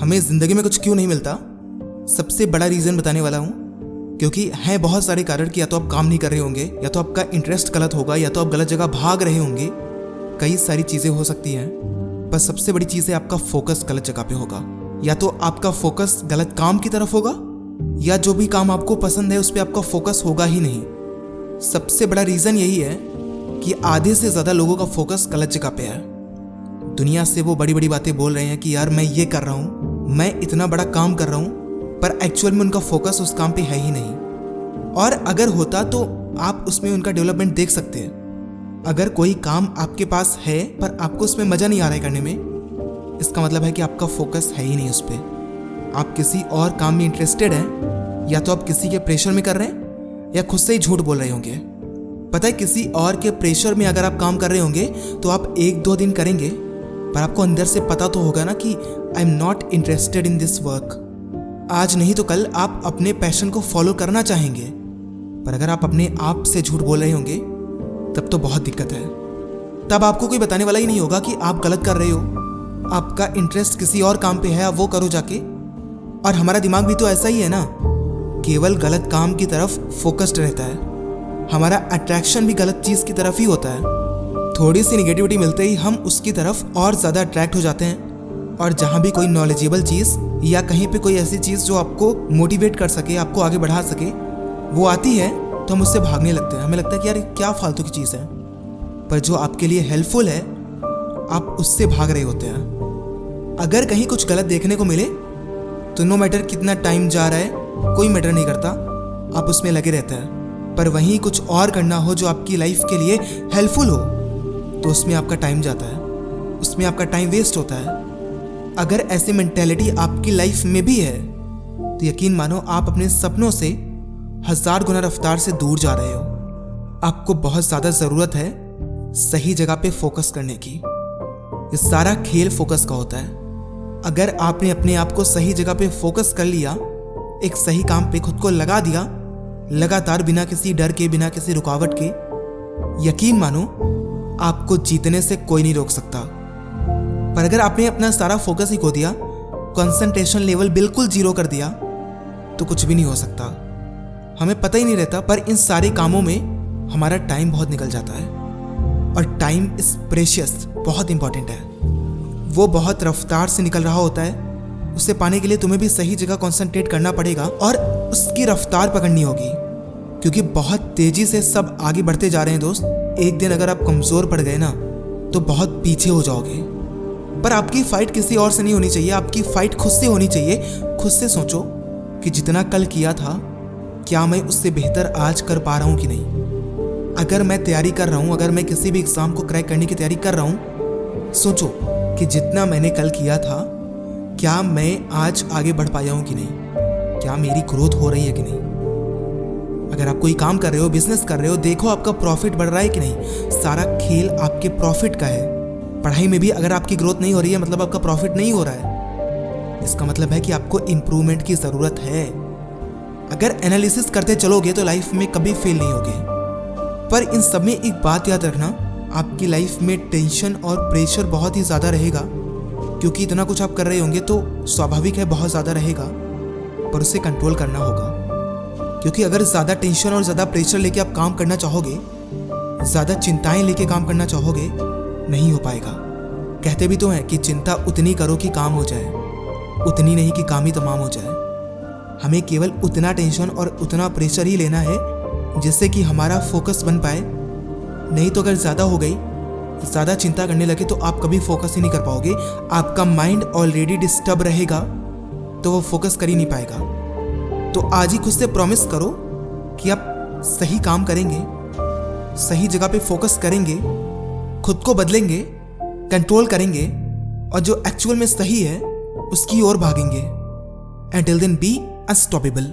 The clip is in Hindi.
हमें ज़िंदगी में कुछ क्यों नहीं मिलता? सबसे बड़ा रीज़न बताने वाला हूँ। क्योंकि हैं बहुत सारे कारण कि या तो आप काम नहीं कर रहे होंगे, या तो आपका इंटरेस्ट गलत होगा, या तो आप गलत जगह भाग रहे होंगे। कई सारी चीज़ें हो सकती हैं, पर सबसे बड़ी चीज़ है आपका फोकस गलत जगह पे होगा। या तो आपका फोकस गलत काम की तरफ होगा, या जो भी काम आपको पसंद है उस पर आपका फोकस होगा ही नहीं। सबसे बड़ा रीज़न यही है कि आधे से ज़्यादा लोगों का फोकस गलत जगह पे है। दुनिया से वो बड़ी बड़ी बातें बोल रहे हैं कि यार मैं ये कर रहा हूँ, मैं इतना बड़ा काम कर रहा हूँ, पर एक्चुअल में उनका फोकस उस काम पे है ही नहीं। और अगर होता तो आप उसमें उनका डेवलपमेंट देख सकते हैं। अगर कोई काम आपके पास है पर आपको उसमें मज़ा नहीं आ रहा है करने में, इसका मतलब है कि आपका फोकस है ही नहीं उस पर। आप किसी और काम में इंटरेस्टेड हैं, या तो आप किसी के प्रेशर में कर रहे हैं, या खुद से ही झूठ बोल रहे होंगे। पता है, किसी और के प्रेशर में अगर आप काम कर रहे होंगे तो आप 1-2 दिन करेंगे, पर आपको अंदर से पता तो होगा ना कि I am not interested in this work. आज नहीं तो कल आप अपने पैशन को फॉलो करना चाहेंगे, पर अगर आप अपने आप से झूठ बोल रहे होंगे तब तो बहुत दिक्कत है। तब आपको कोई बताने वाला ही नहीं होगा कि आप गलत कर रहे हो। आपका इंटरेस्ट किसी और काम पे है, आप वो करो जाके। और हमारा दिमाग भी तो ऐसा ही है ना, केवल गलत काम की तरफ फोकस्ड रहता है। हमारा अट्रैक्शन भी गलत चीज़ की तरफ ही होता है। थोड़ी सी निगेटिविटी मिलते ही हम उसकी तरफ और ज़्यादा अट्रैक्ट हो जाते हैं। और जहाँ भी कोई नॉलेजेबल चीज़ या कहीं पे कोई ऐसी चीज़ जो आपको मोटिवेट कर सके, आपको आगे बढ़ा सके, वो आती है तो हम उससे भागने लगते हैं। हमें लगता है कि यार क्या फालतू की चीज़ है, पर जो आपके लिए हेल्पफुल है आप उससे भाग रहे होते हैं। अगर कहीं कुछ गलत देखने को मिले तो नो मैटर कितना टाइम जा रहा है, कोई मैटर नहीं करता, आप उसमें लगे रहते हैं। पर वहीं कुछ और करना हो जो आपकी लाइफ के लिए हेल्पफुल हो, तो उसमें आपका टाइम जाता है, उसमें आपका टाइम वेस्ट होता है। अगर ऐसी मेंटेलिटी आपकी लाइफ में भी है तो यकीन मानो आप अपने सपनों से 1000 गुना रफ्तार से दूर जा रहे हो। आपको बहुत ज़्यादा ज़रूरत है सही जगह पे फोकस करने की। ये सारा खेल फोकस का होता है। अगर आपने अपने आप को सही जगह पे फोकस कर लिया, एक सही काम पे खुद को लगा दिया लगातार, बिना किसी डर के, बिना किसी रुकावट के, यकीन मानो आपको जीतने से कोई नहीं रोक सकता। पर अगर आपने अपना सारा फोकस ही खो दिया, कंसंट्रेशन लेवल बिल्कुल 0 कर दिया, तो कुछ भी नहीं हो सकता। हमें पता ही नहीं रहता, पर इन सारे कामों में हमारा टाइम बहुत निकल जाता है। और टाइम इज प्रेशियस, बहुत इंपॉर्टेंट है। वो बहुत रफ्तार से निकल रहा होता है। उसे पाने के लिए तुम्हें भी सही जगह कंसंट्रेट करना पड़ेगा और उसकी रफ्तार पकड़नी होगी, क्योंकि बहुत तेजी से सब आगे बढ़ते जा रहे हैं दोस्त। एक दिन अगर आप कमज़ोर पड़ गए ना तो बहुत पीछे हो जाओगे। पर आपकी फाइट किसी और से नहीं होनी चाहिए, आपकी फाइट खुद से होनी चाहिए। खुद से सोचो कि जितना कल किया था, क्या मैं उससे बेहतर आज कर पा रहा हूँ कि नहीं। अगर मैं तैयारी कर रहा हूँ, अगर मैं किसी भी एग्ज़ाम को क्रैक करने की तैयारी कर रहा हूँ, सोचो कि जितना मैंने कल किया था, क्या मैं आज आगे बढ़ पाया हूँ कि नहीं, क्या मेरी ग्रोथ हो रही है कि नहीं। अगर आप कोई काम कर रहे हो, बिजनेस कर रहे हो, देखो आपका प्रॉफिट बढ़ रहा है कि नहीं। सारा खेल आपके प्रॉफिट का है। पढ़ाई में भी अगर आपकी ग्रोथ नहीं हो रही है, मतलब आपका प्रॉफिट नहीं हो रहा है, इसका मतलब है कि आपको इम्प्रूवमेंट की ज़रूरत है। अगर एनालिसिस करते चलोगे तो लाइफ में कभी फेल नहीं होगे। पर इन सब में एक बात याद रखना, आपकी लाइफ में टेंशन और प्रेशर बहुत ही ज़्यादा रहेगा, क्योंकि इतना कुछ आप कर रहे होंगे तो स्वाभाविक है बहुत ज़्यादा रहेगा, पर उसे कंट्रोल करना होगा। क्योंकि अगर ज़्यादा टेंशन और ज़्यादा प्रेशर लेके आप काम करना चाहोगे, ज़्यादा चिंताएं लेके काम करना चाहोगे, नहीं हो पाएगा। कहते भी तो हैं कि चिंता उतनी करो कि काम हो जाए, उतनी नहीं कि काम ही तमाम हो जाए। हमें केवल उतना टेंशन और उतना प्रेशर ही लेना है जिससे कि हमारा फोकस बन पाए। नहीं तो अगर ज़्यादा हो गई, ज़्यादा चिंता करने लगे तो आप कभी फोकस ही नहीं कर पाओगे। आपका माइंड ऑलरेडी डिस्टर्ब रहेगा, तो वो फोकस कर ही नहीं पाएगा। तो आज ही खुद से प्रॉमिस करो कि आप सही काम करेंगे, सही जगह पे फोकस करेंगे, खुद को बदलेंगे, कंट्रोल करेंगे, और जो एक्चुअल में सही है उसकी ओर भागेंगे। Until then, be unstoppable.